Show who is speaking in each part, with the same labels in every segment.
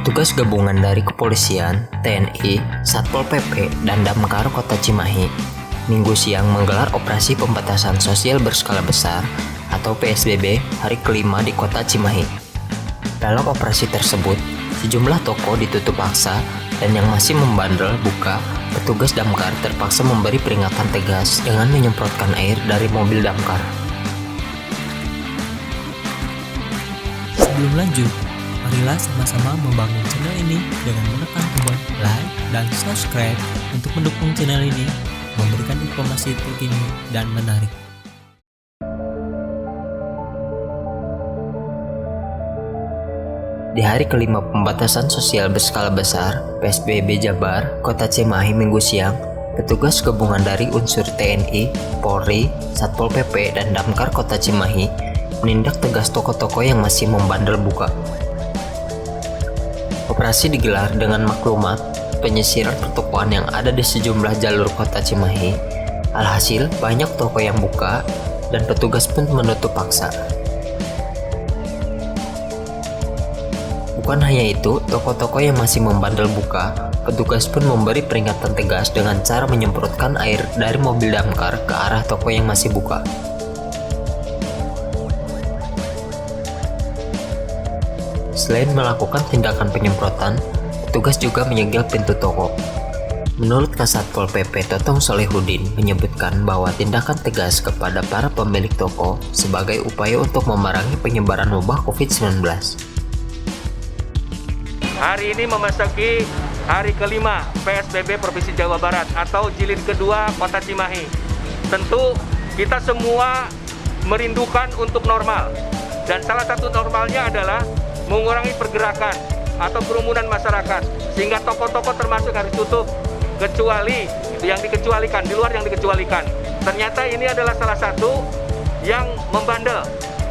Speaker 1: Petugas gabungan dari Kepolisian, TNI, Satpol PP, dan Damkar Kota Cimahi Minggu siang menggelar operasi pembatasan sosial berskala besar atau PSBB hari kelima di Kota Cimahi. Dalam operasi tersebut, sejumlah toko ditutup paksa dan yang masih membandel buka, petugas damkar terpaksa memberi peringatan tegas dengan menyemprotkan air dari mobil damkar.
Speaker 2: Sebelum lanjut, marilah sama-sama membangun channel ini dengan menekan tombol like dan subscribe untuk mendukung channel ini, memberikan informasi terkini dan menarik.
Speaker 1: Di hari kelima pembatasan sosial berskala besar PSBB Jabar, Kota Cimahi Minggu siang, petugas gabungan dari unsur TNI, Polri, Satpol PP, dan Damkar Kota Cimahi menindak tegas toko-toko yang masih membandel buka. Operasi digelar dengan maklumat penyisiran pertokoan yang ada di sejumlah jalur Kota Cimahi. Alhasil, banyak toko yang buka dan petugas pun menutup paksa. Bukan hanya itu, toko-toko yang masih membandel buka, petugas pun memberi peringatan tegas dengan cara menyemprotkan air dari mobil damkar ke arah toko yang masih buka. Selain melakukan tindakan penyemprotan, petugas juga menyegel pintu toko. Menurut Kasatpol PP Totong Solehudin menyebutkan bahwa tindakan tegas kepada para pemilik toko sebagai upaya untuk memerangi penyebaran wabah COVID-19.
Speaker 3: Hari ini memasuki hari kelima PSBB Provinsi Jawa Barat atau jilid kedua Kota Cimahi. Tentu kita semua merindukan untuk normal, dan salah satu normalnya adalah mengurangi pergerakan atau kerumunan masyarakat, sehingga toko-toko termasuk harus tutup kecuali yang dikecualikan, di luar yang dikecualikan. Ternyata ini adalah salah satu yang membandel,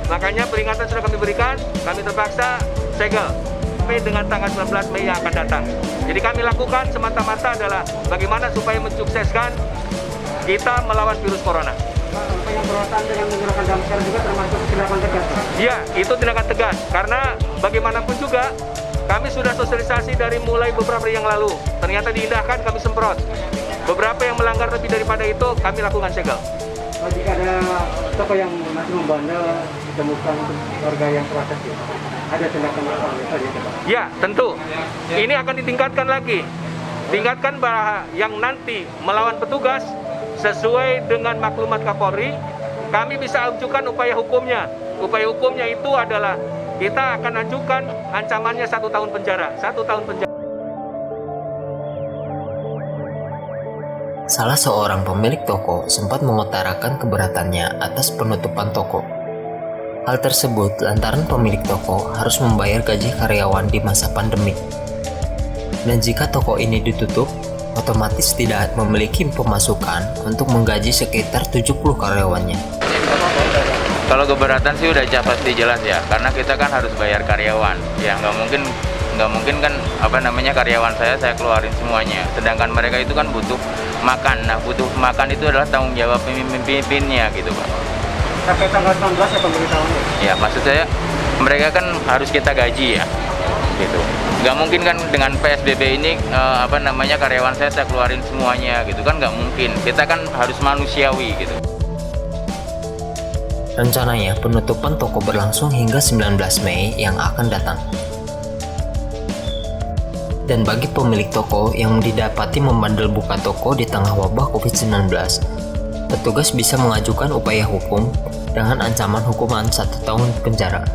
Speaker 3: makanya peringatan sudah kami berikan, kami terpaksa segel sampai dengan tanggal 19 Mei yang akan datang. Jadi kami lakukan semata-mata adalah bagaimana supaya mensukseskan kita melawan virus corona.
Speaker 4: Penyemprotan dengan menggunakan damkar juga termasuk tindakan tegas?
Speaker 3: Iya, itu tindakan tegas, karena bagaimanapun juga kami sudah sosialisasi dari mulai beberapa hari yang lalu. Ternyata diindahkan, kami semprot. Beberapa yang melanggar lebih daripada itu, kami lakukan segel.
Speaker 4: Jika ada toko yang masih membandel, ditemukan warga yang protes, ada tindakan apa saja?
Speaker 3: Ya, tentu. Ini akan ditingkatkan lagi. Tingkatkan bahwa yang nanti melawan petugas sesuai dengan maklumat Kapolri, kami bisa ajukan upaya hukumnya. Upaya hukumnya itu adalah kita akan ajukan ancamannya 1 tahun penjara. 1 tahun penjara.
Speaker 1: Salah seorang pemilik toko sempat mengutarakan keberatannya atas penutupan toko. Hal tersebut lantaran pemilik toko harus membayar gaji karyawan di masa pandemi. Dan jika toko ini ditutup, otomatis tidak memiliki pemasukan untuk menggaji sekitar 70 karyawannya.
Speaker 5: Kalau keberatan sih udah pasti jelas ya, karena kita kan harus bayar karyawan. Ya nggak mungkin kan karyawan saya keluarin semuanya. Sedangkan mereka itu kan butuh makan. Nah, butuh makan itu adalah tanggung jawab pemimpinnya gitu, Pak.
Speaker 4: Sampai tanggal 19 ya pemberitahuannya?
Speaker 5: Ya, maksud saya mereka kan harus kita gaji ya, gitu. Nggak mungkin kan dengan PSBB ini karyawan saya keluarin semuanya gitu kan, nggak mungkin. Kita kan harus manusiawi gitu.
Speaker 1: Rencananya penutupan toko berlangsung hingga 19 Mei yang akan datang. Dan bagi pemilik toko yang didapati membandel buka toko di tengah wabah COVID-19, petugas bisa mengajukan upaya hukum dengan ancaman hukuman 1 tahun penjara.